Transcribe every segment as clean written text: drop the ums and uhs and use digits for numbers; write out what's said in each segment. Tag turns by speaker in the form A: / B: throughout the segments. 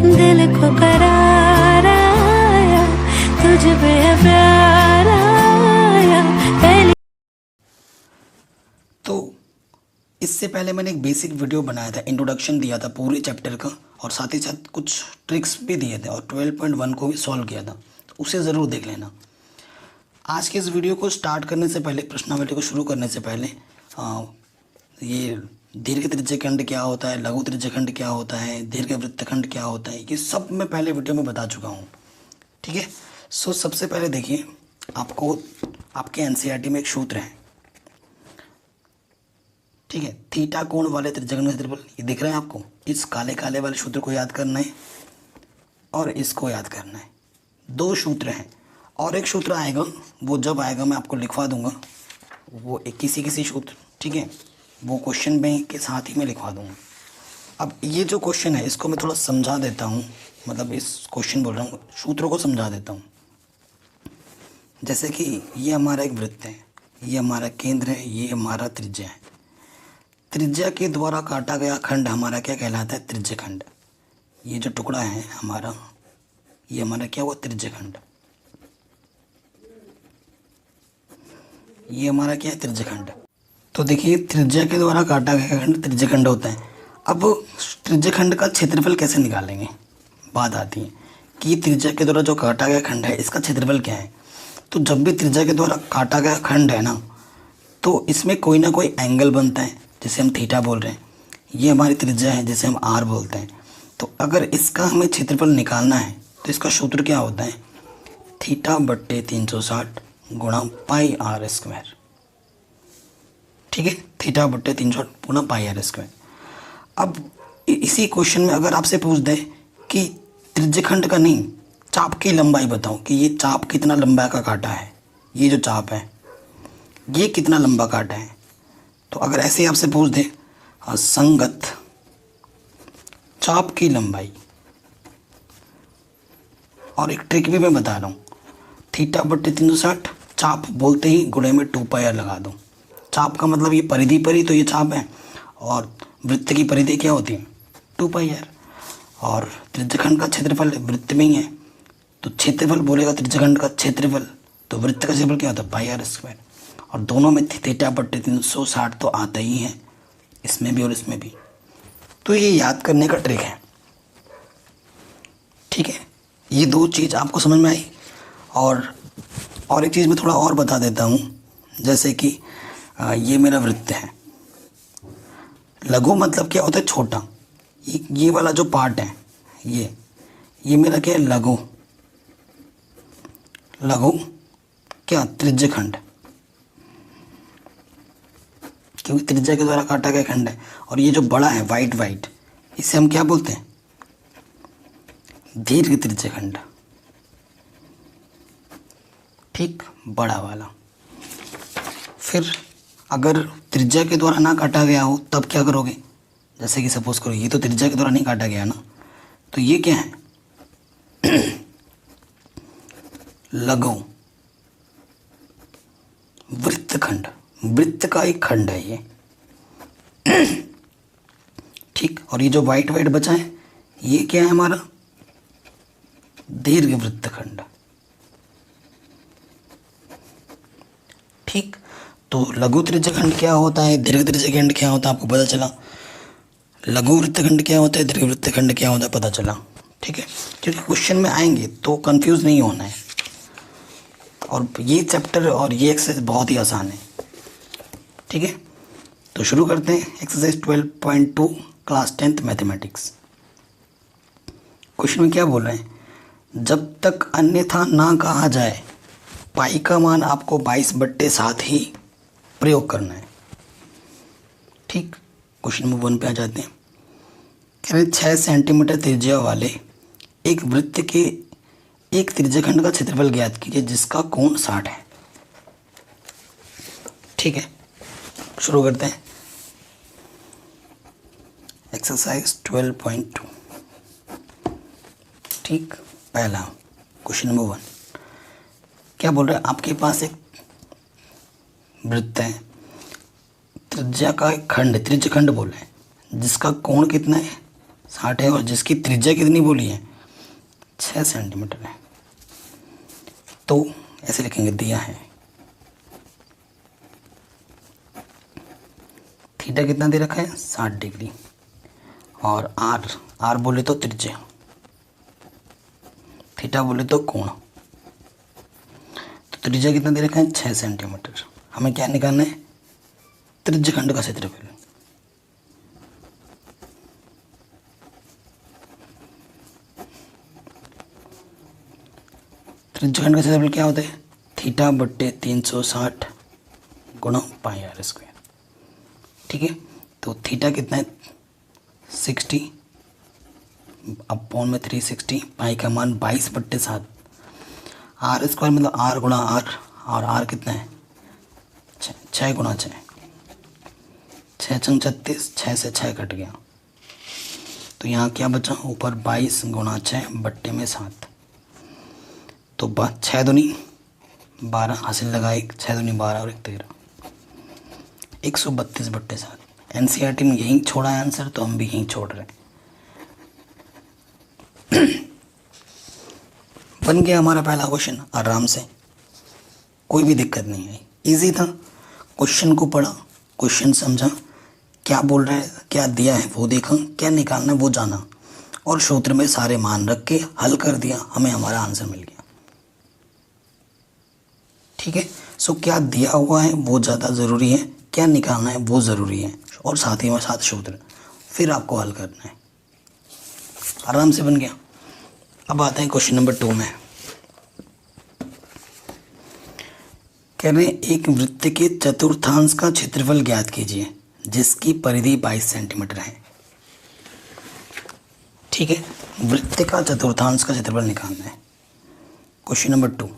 A: दिल को करार आया, तुझ पे प्यार आया पहली।
B: तो इससे पहले मैंने एक बेसिक वीडियो बनाया था, इंट्रोडक्शन दिया था पूरे चैप्टर का, और साथ ही साथ कुछ ट्रिक्स भी दिए थे, और 12.1 को भी सॉल्व किया था, तो उसे ज़रूर देख लेना। आज के इस वीडियो को स्टार्ट करने से पहले, प्रश्नावली को शुरू करने से पहले ये दीर्घ त्रिज्यखंड क्या होता है, लघु त्रिज्यखंड क्या होता है, दीर्घ वृत्तखंड क्या होता है, ये सब मैं पहले वीडियो में बता चुका हूँ। ठीक है। सो सबसे पहले देखिए, आपको आपके एनसीईआरटी में एक सूत्र है, ठीक है, थीटा कोण वाले त्रिज्यखंड का क्षेत्रफल, ये दिख रहा है आपको। इस काले काले वाले सूत्र को याद करना है और इसको याद करना है। दो सूत्र हैं, और एक सूत्र आएगा, वो जब आएगा मैं आपको लिखवा दूंगा, वो एक किसी सूत्र, ठीक है, वो क्वेश्चन बैंक के साथ ही मैं लिखवा दूंगा। अब ये जो क्वेश्चन है इसको मैं थोड़ा समझा देता हूँ, मतलब इस क्वेश्चन बोल रहा हूँ, सूत्रों को समझा देता हूँ। जैसे कि ये हमारा एक वृत्त है, ये हमारा केंद्र है, ये हमारा त्रिज्या है। त्रिज्या के द्वारा काटा गया खंड हमारा क्या कहलाता है? त्रिज्यखंड। ये जो टुकड़ा है हमारा, ये हमारा क्या हुआ? त्रिज्यखंड। ये हमारा क्या है? त्रिज्यखंड। तो देखिए, त्रिज्या के द्वारा काटा गया खंड त्रिज्यखंड होता है। अब त्रिज्यखंड का क्षेत्रफल कैसे निकालेंगे? बात आती है कि त्रिज्या के द्वारा जो काटा गया खंड है इसका क्षेत्रफल क्या है। तो जब भी त्रिज्या के द्वारा काटा गया खंड है ना, तो इसमें कोई ना कोई एंगल बनता है, जिसे हम थीटा बोल रहे हैं। ये हमारी त्रिज्या है, जिसे हम आर बोलते हैं। तो अगर इसका हमें क्षेत्रफल निकालना है तो इसका सूत्र क्या होता है? थीटा बट्टे 360 गुणा पाई आर स्क्वायर। ठीक है, थीटा बट्टे 360 गुणा पाई आर स्क्वायर। अब इसी क्वेश्चन में अगर आपसे पूछ दे कि त्रिज्यखंड का नहीं, चाप की लंबाई बताओ कि ये चाप कितना लंबा का काटा है, ये जो चाप है ये कितना लंबा काटा है, तो अगर ऐसे आपसे पूछ दे संगत चाप की लंबाई, और एक ट्रिक भी मैं बता रहा हूँ, थीटा बट्टे 360 चाप बोलते ही गुणे में 2 पाई आर लगा दो। चाप का मतलब ये परिधि पर ही तो ये चाप है, और वृत्त की परिधि क्या होती है? 2 पाई आर। और त्रिज्यखंड का क्षेत्रफल वृत्त में ही है, तो क्षेत्रफल बोलेगा त्रिज्यखंड का क्षेत्रफल, तो वृत्त का क्षेत्रफल क्या होता है? पाई आर स्क्वायर। और दोनों में थीटा बट्टे 360 तो आता ही है, इसमें भी और इसमें भी। तो ये याद करने का ट्रिक है। ठीक है, ये दो चीज़ आपको समझ में आई। और एक चीज़ मैं थोड़ा और बता देता हूँ, जैसे कि ये मेरा वृत्त है। लघु मतलब क्या होता है? छोटा। ये वाला जो पार्ट है ये मेरा क्या है? लघु। लघु क्या? त्रिज्यखंड, क्योंकि त्रिज्या के द्वारा काटा गया खंड है। और ये जो बड़ा है वाइट, इसे हम क्या बोलते हैं? दीर्घ त्रिज्यखंड। ठीक, बड़ा वाला। फिर अगर त्रिज्या के द्वारा ना काटा गया हो तब क्या करोगे? जैसे कि सपोज करो ये तो त्रिज्या के द्वारा नहीं काटा गया ना, तो ये क्या है? लघु वृत्तखंड। वृत्त का एक खंड है ये। ठीक, और ये जो वाइट बचा है ये क्या है हमारा? दीर्घ वृत्तखंड। ठीक, तो लघु त्रिज्यखंड क्या होता है, दीर्घ त्रिज्यखंड क्या होता है, आपको पता चला। लघु वृत्तखंड क्या होता है, दीर्घ वृत्तखंड क्या होता है, पता चला। ठीक है, क्योंकि क्वेश्चन में आएंगे तो कंफ्यूज नहीं होना है। और ये चैप्टर और ये एक्सरसाइज बहुत ही आसान है। ठीक है, तो शुरू करते हैं exercise 12.2 class 10th mathematics. Question में क्या बोल रहे हैं? जब तक अन्यथा ना कहा जाए पाई का मान आपको 22/7 ही प्रयोग करना है। ठीक, क्वेश्चन नंबर 1 पे आ जाते हैं। कह रहे 6 सेंटीमीटर त्रिज्या वाले एक वृत्त के एक त्रिज्यखंड का क्षेत्रफल ज्ञात कीजिए जिसका कोण 60 है। ठीक है, शुरू करते हैं एक्सरसाइज 12.2। ठीक, पहला क्वेश्चन नंबर 1 क्या बोल रहा है? आपके पास एक वृत्त है, त्रिज्या का एक खंड, त्रिज्यखंड बोल रहे हैं, जिसका कोण कितना है? 60 है और जिसकी त्रिज्या कितनी बोली है 6 सेंटीमीटर है। तो ऐसे लिखेंगे दिया है थीटा कितना दे रखा है 60 डिग्री और आर बोले तो त्रिज्या, थीटा बोले तो कोण। तो त्रिज्या कितना दे रखा है 6 सेंटीमीटर। हमें क्या निकालना है त्रिज्यखंड का क्षेत्रफल। त्रिज्यखंड का क्षेत्रफल क्या होता है थीटा बट्टे 360 गुणा पाई आर स्क्वायर। ठीक है, तो थीटा कितना है 60 अपॉन में 360, पाई का मान 22/7, आर स्क्वायर मतलब आर गुणा आर, और आर कितना है 6 गुणा 6, 6 छंग 36, 6 से 6 कट गया। तो यहाँ क्या बचा ऊपर 22 गुणा 6 बट्टे में 7, तो 6 दूनी 12 हासिल लगाए, 6 दूनी 12 और 1 13, 132/7। एनसीईआरटी में यहीं छोड़ा है आंसर, तो हम भी यहीं छोड़ रहे हैं। बन गया हमारा पहला क्वेश्चन आराम से, कोई भी दिक्कत नहीं है, इजी था। क्वेश्चन को पढ़ा, क्वेश्चन समझा, क्या बोल रहा है, क्या दिया है वो देखा, क्या निकालना है वो जाना, और सूत्र में सारे मान रख के हल कर दिया, हमें हमारा आंसर मिल गया। ठीक है, सो क्या दिया हुआ है वो ज़्यादा ज़रूरी है, क्या निकालना है वो ज़रूरी है, और साथ ही में साथ सूत्र, फिर आपको हल करना है। आराम से बन गया। अब आते हैं क्वेश्चन नंबर 2 में। कह रहे हैं एक वृत्त के चतुर्थांश का क्षेत्रफल ज्ञात कीजिए जिसकी परिधि 22 सेंटीमीटर है। ठीक है, वृत्त का चतुर्थांश का क्षेत्रफल निकालना है। क्वेश्चन नंबर 2,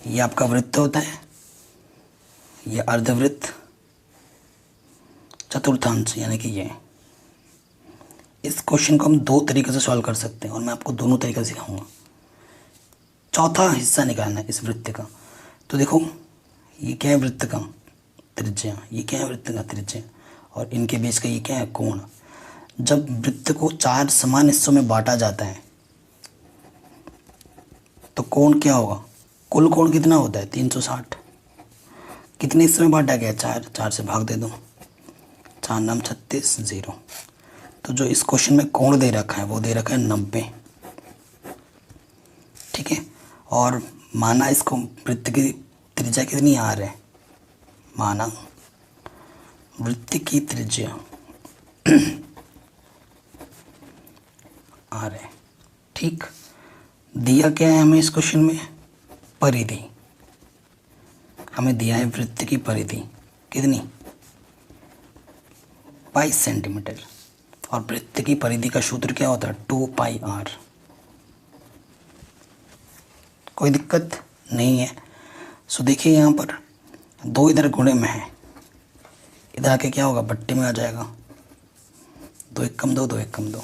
B: ये आपका वृत्त होता है, ये अर्धवृत्त, चतुर्थांश यानी कि ये। इस क्वेश्चन को हम 2 तरीके से सॉल्व कर सकते हैं और मैं आपको दोनों तरीके सिखाऊंगा। चौथा हिस्सा निकालना है इस वृत्त का। तो देखो ये क्या है वृत्त का त्रिज्या, ये क्या है वृत्त का त्रिज्या, और इनके बीच का ये क्या है कोण। जब वृत्त को 4 समान हिस्सों में बांटा जाता है तो कोण क्या होगा, कुल कोण कितना होता है 360। कितने हिस्सों में बांटा गया 4, 4 से भाग दे दो, 4 नाम 36 0। तो जो इस क्वेश्चन में कोण दे रखा है वो दे रखा है 90। ठीक है, और माना इसको वृत्त की त्रिज्या कितनी आर है, माना वृत्त की त्रिज्या आर है। ठीक, दिया क्या है हमें इस क्वेश्चन में परिधि, हमें दिया है वृत्त की परिधि कितनी 22 सेंटीमीटर, और वृत्त की परिधि का सूत्र क्या होता है 2 पाई आर। कोई दिक्कत नहीं है। सो देखिए यहाँ पर 2 इधर गुणे में है, इधर आके क्या होगा बट्टे में आ जाएगा, 2 1 कम 2, 2 1 कम 2।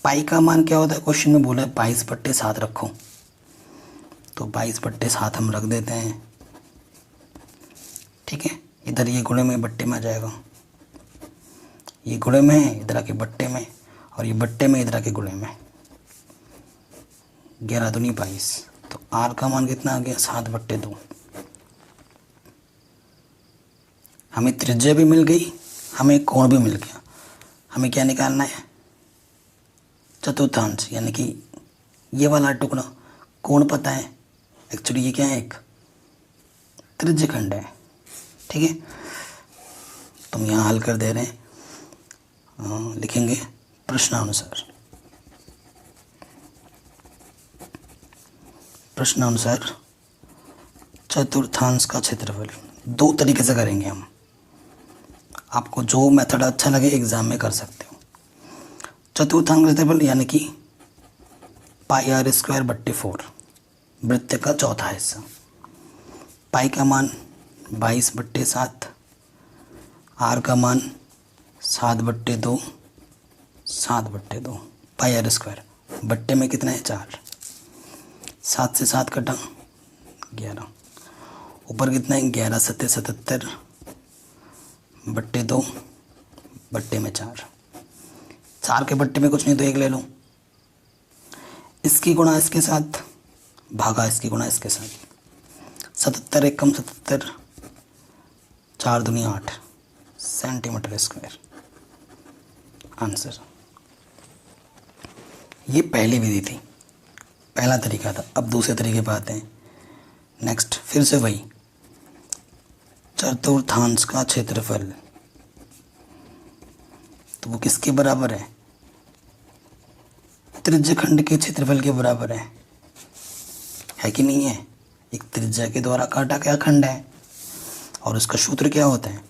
B: पाई का मान क्या होता है क्वेश्चन में बोला है 22/7 रखो, तो 22/7 हम रख देते हैं। ठीक है, इधर ये गुणे में बट्टे में आ जाएगा, ये गुणे में है इधर आके बट्टे में, और ये बट्टे में इधर आके गुणे में, 11 दूनी 22। तो आर का मान कितना आ गया 7/2। हमें त्रिज्या भी मिल गई, हमें कोण भी मिल गया। हमें क्या निकालना है चतुर्थांश, यानी कि ये वाला टुकड़ा। कोण पता है, एक्चुअली ये क्या है एक त्रिज्यखंड है। ठीक है, तुम यहाँ हल कर दे रहे हैं, लिखेंगे प्रश्नानुसार। प्रश्नानुसार चतुर्थांश का क्षेत्रफल 2 तरीके से करेंगे हम, आपको जो मेथड अच्छा लगे एग्जाम में कर सकते हो। चतुर्थांश का क्षेत्रफल यानी कि पाई आर स्क्वायर बट्टे 4, वृत्त का चौथा हिस्सा। पाई का मान 22/7, आर का मान 7/2, 7/2 पाई आर स्क्वायर, बट्टे में कितना है 4, 7 से 7 कटा 11, ऊपर कितना है 11 7 77/2 बट्टे में 4, 4 के बट्टे में कुछ नहीं तो 1 ले लो, इसकी गुणा इसके साथ, भागा इसकी गुणा इसके साथ। 77 एकम 77, 4 दूनी 8 सेंटीमीटर स्क्वायर आंसर। ये पहली विधि थी, पहला तरीका था। अब दूसरे तरीके पर आते हैं। नेक्स्ट फिर से वही, चतुर्थांश का क्षेत्रफल, तो वो किसके बराबर है? त्रिज्य खंड के क्षेत्रफल के बराबर है कि नहीं है? एक त्रिज्या के द्वारा काटा गया खंड है और उसका सूत्र क्या होता है?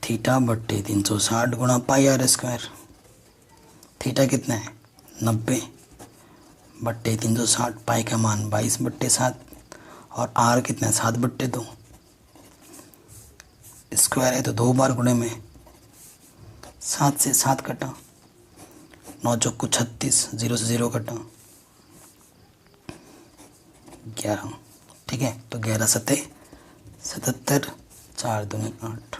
B: थीटा बट्टे 360 गुणा पाई आर स्क्वायर। थीटा कितना है? 90 बट्टे 360, पाई का मान 22/7 और आर कितना है? 7/2। स्क्वायर है तो 2 बार गुणे में, 7 से 7 कटा, 9 चौक को 36, 0 से 0 कटा, 11। ठीक है, तो 11 सते 77, 4 दूनी 8।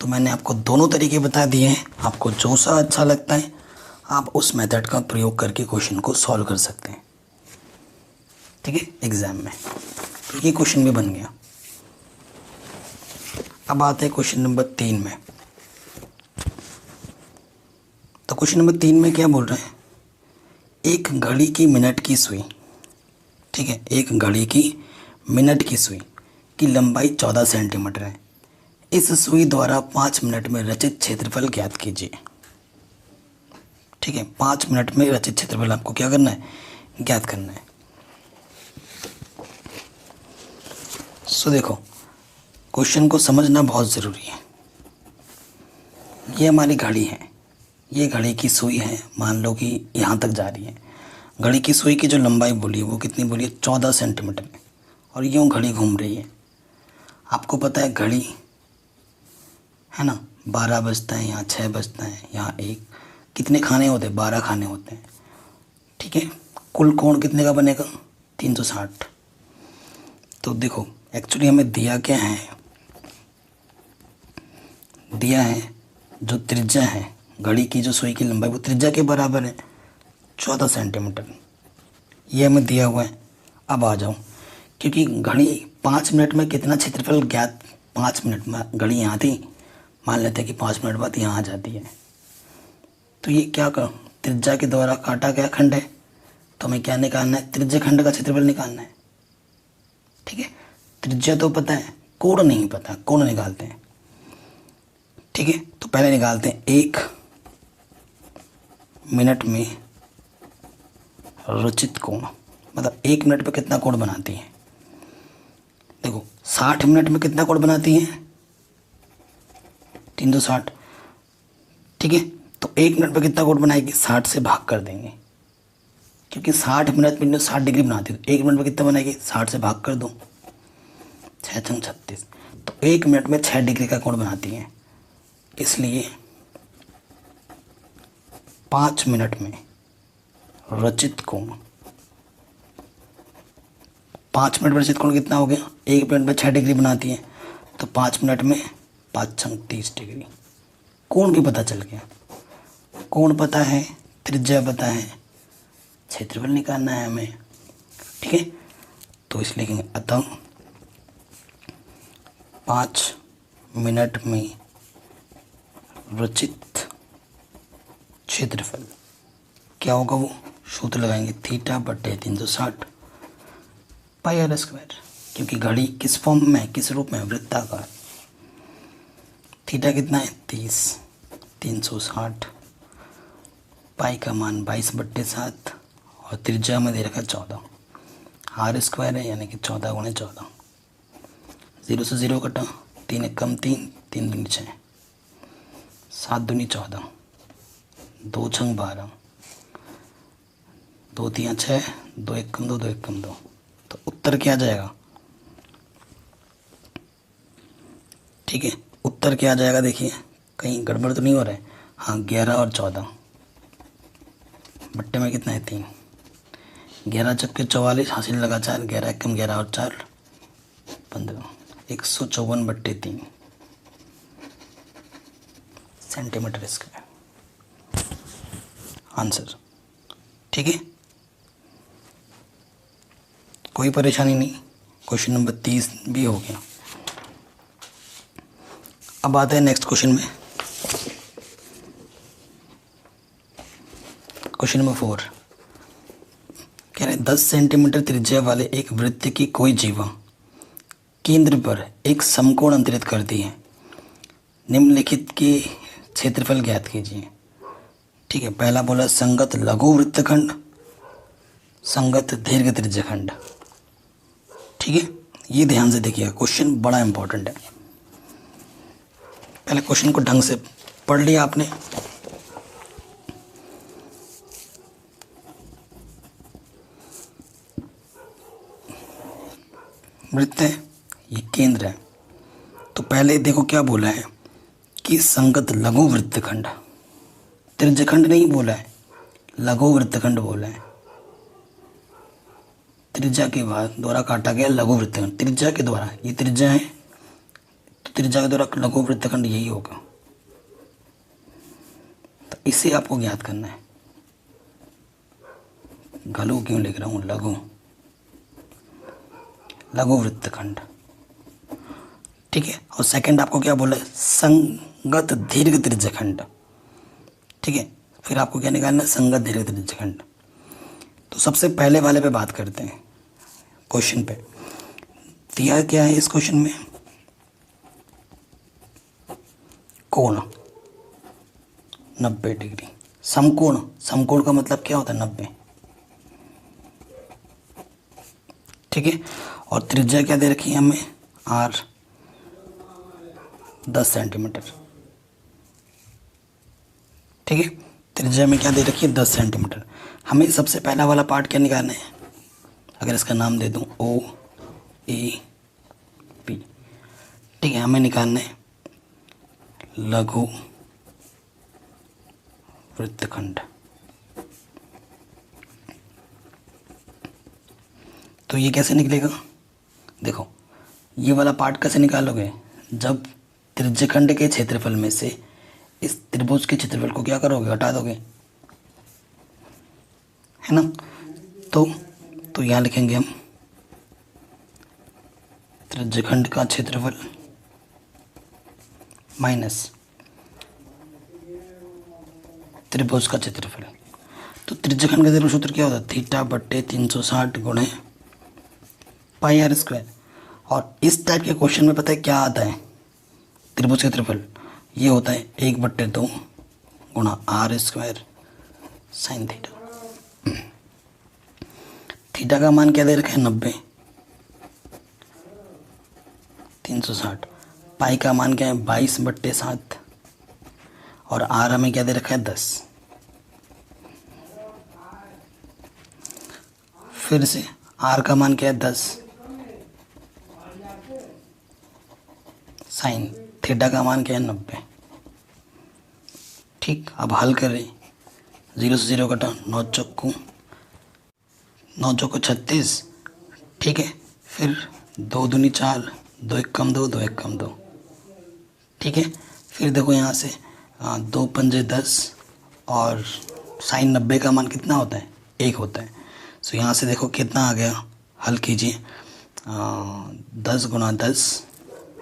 B: तो मैंने आपको दोनों तरीके बता दिए हैं। आपको जो सा अच्छा लगता है आप उस मेथड का प्रयोग करके क्वेश्चन को सॉल्व कर सकते हैं। ठीक है, एग्जाम में तो ये क्वेश्चन भी बन गया। अब आते हैं क्वेश्चन नंबर 3 में। तो क्वेश्चन नंबर 3 में क्या बोल रहे हैं? एक घड़ी की मिनट की सुई, ठीक है, एक घड़ी की मिनट की सुई की लंबाई 14 सेंटीमीटर है। इस सुई द्वारा 5 मिनट में रचित क्षेत्रफल ज्ञात कीजिए। ठीक है, 5 मिनट में रचित क्षेत्रफल आपको क्या करना है? ज्ञात करना है। सो देखो, क्वेश्चन को समझना बहुत ज़रूरी है। ये हमारी घड़ी है, ये घड़ी की सुई है, मान लो कि यहाँ तक जा रही है। घड़ी की सुई की जो लंबाई बोली है वो कितनी बोली है? 14 सेंटीमीटर है। और यूँ घड़ी घूम रही है। आपको पता है घड़ी है ना, 12 बजता है, यहाँ 6 बजता है, यहाँ 1, कितने खाने होते हैं? 12 खाने होते हैं। ठीक है, कुल कोण कितने का बनेगा? 360। तो देखो एक्चुअली हमें दिया क्या है? दिया है जो त्रिज्या है घड़ी की, जो सुई की लंबाई वो त्रिज्या के बराबर है 14 सेंटीमीटर, ये हमें दिया हुआ है। अब आ जाओ, क्योंकि घड़ी 5 मिनट में कितना क्षेत्रफल ज्ञात, 5 मिनट में घड़ी यहाँ थी, मान लेते हैं कि 5 मिनट बाद यहाँ आ जाती है, तो ये क्या कर, त्रिज्या के द्वारा काटा गया खंड है, तो हमें क्या निकालना है? त्रिज्य खंड का क्षेत्रफल निकालना है। ठीक है, त्रिज्या तो पता है, कोण नहीं पता, कोण निकालते हैं। ठीक है, तो पहले निकालते हैं 1 मिनट में रचित कोण, मतलब 1 मिनट में कितना कोण बनाती है। देखो 60 मिनट में कितना कोण बनाती है? 360। ठीक है, तो 1 मिनट में कितना कोण बनाएगी? 60 से भाग कर देंगे, क्योंकि 60 मिनट में 60 डिग्री बनाती है, तो 1 मिनट में कितना बनाएगी? 60 से भाग कर दो, 6 छंग 36। तो 1 मिनट में 6 डिग्री का कोण बनाती है, इसलिए 5 मिनट में रचित कोण, 5 मिनट में रचित कोण कितना हो गया? 1 मिनट में 6 डिग्री बनाती है, तो 5 मिनट में 5 छंग 30 डिग्री। कोण भी पता चल गया, कोण पता है, त्रिज्या पता है, क्षेत्रफल निकालना है हमें। ठीक है, तो इसलिए लिखेंगे अतः 5 मिनट में रचित क्षेत्रफल क्या होगा? वो सूत्र लगाएंगे थीटा बट्टे 360 पाई आर स्क्वायर, क्योंकि घड़ी किस फॉर्म में, किस रूप में? वृत्ताकार। थीटा कितना है? 30, 360, पाई का मान 22/7 और त्रिज्या में दे रखा 14, आर स्क्वायर है यानी कि 14 गुणे 14, 0 से 0 कटा, 3 एकम 3, 3 दूनी 6, 7 दूनी 14, 2 छंग 12, 2 3 6, 2 एकम 2, 2 एकम 2। तो उत्तर क्या आ जाएगा? ठीक है, उत्तर क्या आ जाएगा? देखिए कहीं गड़बड़ तो नहीं हो रहा है। हाँ, 11 और 14, बट्टे में कितना है? 3, 11 चक्के 44, हासिल लगा 4, 11 एकम 11 और 4 15, 154/3 सेंटीमीटर स्क्वायर आंसर। ठीक है, कोई परेशानी नहीं। क्वेश्चन नंबर 30 भी हो गया। अब आते हैं नेक्स्ट क्वेश्चन में। क्वेश्चन नंबर 4 कह रहे हैं 10 सेंटीमीटर त्रिज्या वाले एक वृत्त की कोई जीवा केंद्र पर एक समकोण अंतरित करती है, निम्नलिखित के क्षेत्रफल ज्ञात कीजिए। ठीक है, पहला बोला संगत लघु वृत्तखंड, संगत दीर्घ त्रिज्यखंड। ठीक है, ये ध्यान से देखिएगा, क्वेश्चन बड़ा इंपॉर्टेंट है। पहले क्वेश्चन को ढंग से पढ़ लिया आपने। वृत्त है, ये केंद्र है, तो पहले देखो क्या बोला है कि संगत लघु वृत्तखंड, त्रिज्यखंड नहीं बोला है, लघु वृत्तखंड बोला है। त्रिज्या के बाद द्वारा काटा गया लघु वृत्तखंड, त्रिज्या के द्वारा, ये त्रिज्या है तो त्रिज्या के द्वारा लघु वृत्तखंड यही होगा। तो इसे आपको ज्ञात करना है। गलू क्यों लिख रहा हूँ, लघु, लघु वृत्तखंड। ठीक है, और सेकंड आपको क्या बोला है, संगत दीर्घ त्रिज्यखंड। ठीक है, फिर आपको क्या निकालना है, संगत दीर्घ त्रिज्यखंड। तो सबसे पहले वाले पे बात करते हैं। क्वेश्चन पे दिया क्या है इस क्वेश्चन में, कोण 90 डिग्री, समकोण, समकोण का मतलब क्या होता है, 90। ठीक है, और त्रिज्या क्या दे रखी है हमें, आर 10 सेंटीमीटर। ठीक है, त्रिज्या में क्या दे रखी है, 10 सेंटीमीटर। हमें सबसे पहला वाला पार्ट क्या निकालना है, अगर इसका नाम दे दूं ओ ए पी। ठीक है, हमें निकालना है लघु वृत्तखंड। तो ये कैसे निकलेगा, देखो ये वाला पार्ट कैसे निकालोगे, जब त्रिज्यखंड के क्षेत्रफल में से इस त्रिभुज के क्षेत्रफल को क्या करोगे, हटा दोगे, है ना। तो यहाँ लिखेंगे हम त्रिज्यखंड का क्षेत्रफल माइनस त्रिभुज का क्षेत्रफल। तो त्रिज्यखंड का क्षेत्रफल सूत्र क्या होता है, थीटा बट्टे 360 गुणे पाई आर स्क्वायर। और इस टाइप के क्वेश्चन में पता है क्या आता है, त्रिभुज क्षेत्रफल ये होता है 1/2 गुणा R square sine theta. Theta का मान क्या दे रखा है, 90, 360। पाई का मान क्या है, 22/7, और आर हमें क्या दे रखा है, 10। फिर से आर का मान क्या है, 10, साइन थीटा का मान क्या है, 90। ठीक, अब हल कर रहे, 0 से 0 कटा, 9 चौको 36। ठीक है, फिर 2 दूनी 4, 2 एकम 2, 2 एकम 2। ठीक है, फिर देखो यहाँ से 2 पंजे 10, और साइन 90 का मान कितना होता है, 1 होता है। सो यहाँ से देखो कितना आ गया, हल कीजिए, 10 गुणा 10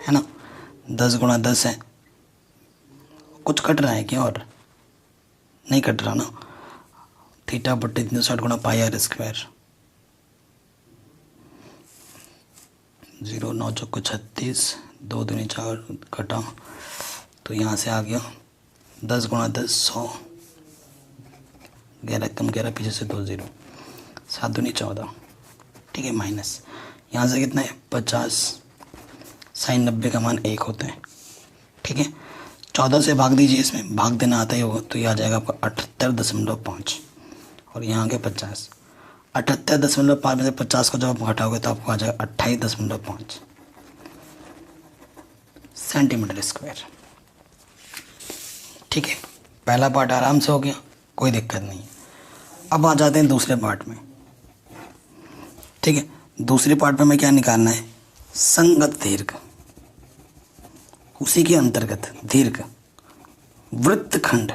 B: है ना, 10 गुणा 10 है। कुछ कट रहा है क्या, और नहीं कट रहा ना। थीटा बट्टे 360 गुणा पाई आर स्क्वायर, 0 9 चौको 36, 2 दूनी 4 कटा, तो यहाँ से आ गया 10 गुणा 10 100, 11 कम 11 पीछे से 2 0, 7 दूनी 14। ठीक है, माइनस यहाँ से कितना है, 50, साइन 90 का मान 1 होता है। ठीक है, 14 से भाग दीजिए, इसमें भाग देना आता ही होगा, तो ये आ जाएगा आपका 78.5, और यहाँ आ गया 50। 78.5 में से 50 को जब आप घटाओगे तो आपको आ जाएगा 28.5 सेंटीमीटर स्क्वायर। ठीक है, पहला पार्ट आराम से हो गया, कोई दिक्कत नहीं है। अब आ जाते हैं दूसरे पार्ट में। ठीक है, दूसरे पार्ट में हमें क्या निकालना है, संगत दीर्घ, उसी के अंतर्गत दीर्घ वृत्तखंड,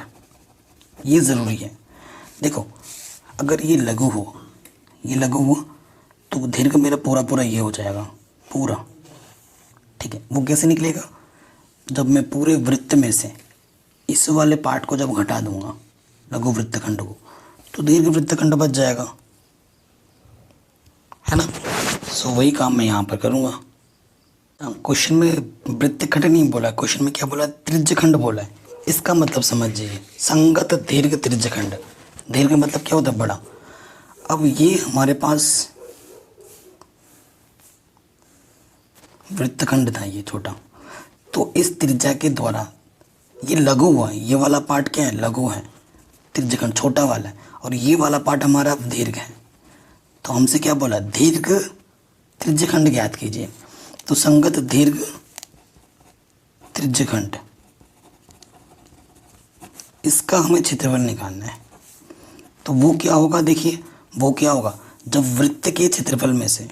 B: ये ज़रूरी है। देखो अगर ये लघु हो, ये लघु हो तो दीर्घ मेरा पूरा पूरा ये हो जाएगा पूरा, ठीक है। वो कैसे निकलेगा, जब मैं पूरे वृत्त में से इस वाले पार्ट को जब घटा दूंगा लघु वृत्तखंड को, तो दीर्घ वृत्तखंड बच जाएगा, है ना। सो वही काम मैं यहाँ पर करूँगा। क्वेश्चन में वृत्तखंड नहीं बोला, क्वेश्चन में क्या बोला, त्रिज्यखंड बोला है। इसका मतलब समझिए, संगत दीर्घ त्रिज्यखंड। दीर्घ मतलब क्या होता है, बड़ा। अब ये हमारे पास वृत्तखंड था, ये छोटा, तो इस त्रिज्या के द्वारा ये लघु हुआ, ये वाला पार्ट क्या है, लघु है, त्रिज्यखंड छोटा वाला है, और ये वाला पार्ट हमारा दीर्घ है। तो हमसे क्या बोला, दीर्घ त्रिज्यखंड ज्ञात कीजिए। तो संगत दीर्घ त्रिज्यखंड, इसका हमें क्षेत्रफल निकालना है। तो वो क्या होगा, देखिए वो क्या होगा, जब वृत्त के क्षेत्रफल में से,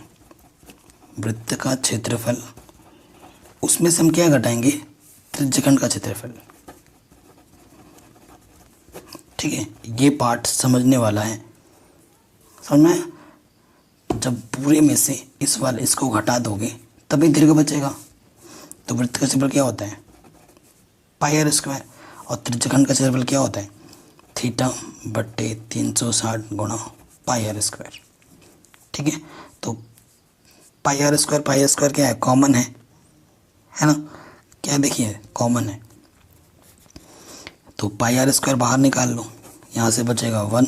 B: वृत्त का क्षेत्रफल, उसमें से हम क्या घटाएंगे, त्रिज्यखंड का क्षेत्रफल, ठीक है। ये पार्ट समझने वाला है, समझ में। जब पूरे में से इस वाले इसको घटा दोगे तभी दीर्घ बचेगा। तो वृत्त का क्षेत्रफल क्या होता है, पाई आर स्क्वायर, और त्रिज्यखंड का क्षेत्रफल क्या होता है, थीटा बट्टे 360 गुणा पाई आर स्क्वायर, ठीक है। तो पाई आर स्क्वायर क्या है, कॉमन है ना, क्या देखिए कॉमन है। तो पाई आर स्क्वायर बाहर निकाल लो, यहाँ से बचेगा 1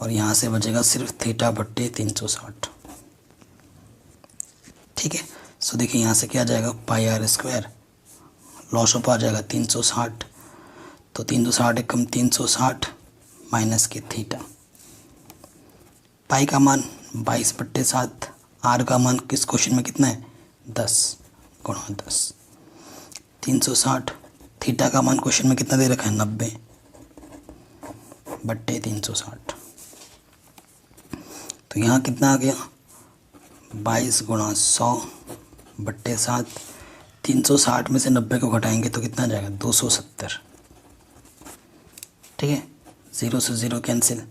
B: और यहाँ से बचेगा सिर्फ थीटा बट्टे 360, ठीक है। सो देखिए यहाँ से क्या आ जाएगा, पाई आर स्क्वायर लॉस ऑफ आ जाएगा 360, तो 360 एकम 360 माइनस के थीटा। पाई का मान 22/7, आर का मान किस क्वेश्चन में कितना है, 10 गुणा 10, 360। थीटा का मान क्वेश्चन में कितना दे रखा है, 90/360। तो यहाँ कितना आ गया, 22 गुणा 100/7, 360 में से 90 को घटाएंगे तो कितना आ जाएगा, 270, ठीक है। 0 से 0 कैंसिल,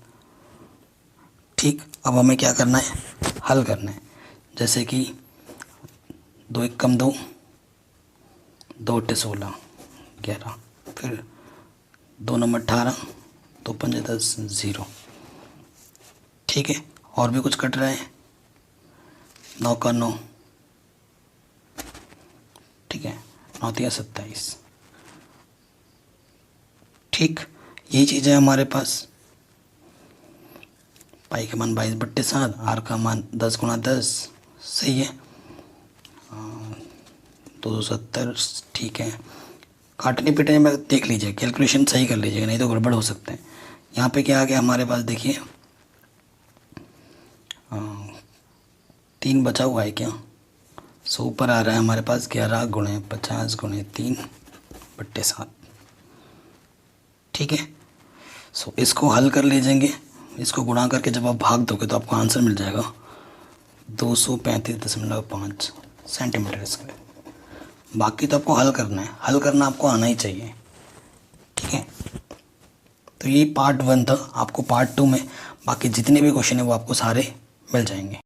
B: ठीक। अब हमें क्या करना है, हल करना है। जैसे कि 2 एकम 2, 2 × 16 11, फिर 2 नंबर 18, 2 पंजे 10 0, ठीक है। और भी कुछ कट रहा है, 9 का 9, ठीक है, 9 × 27, ठीक। यही चीज़ है हमारे पास। पाई का मान 22/7, आर का मान 10 गुणा 10, सही है, 270, ठीक है। काटने पीटने में देख लीजिए, कैलकुलेशन सही कर लीजिएगा, नहीं तो गड़बड़ हो सकता है। यहाँ पे क्या आ गया हमारे पास, देखिए 3 बचा हुआ है क्या, सो ऊपर आ रहा है हमारे पास 11 गुणे 50 गुणे 3/7, ठीक है। सो इसको हल कर लीजिएंगे, इसको गुणा करके जब आप भाग दोगे तो आपको आंसर मिल जाएगा 235.5 सेंटीमीटर स्क्वायर। बाकी तो आपको हल करना है, हल करना आपको आना ही चाहिए, ठीक है। तो ये पार्ट 1 था, आपको पार्ट 2 में बाकी जितने भी क्वेश्चन है वो आपको सारे मिल जाएंगे।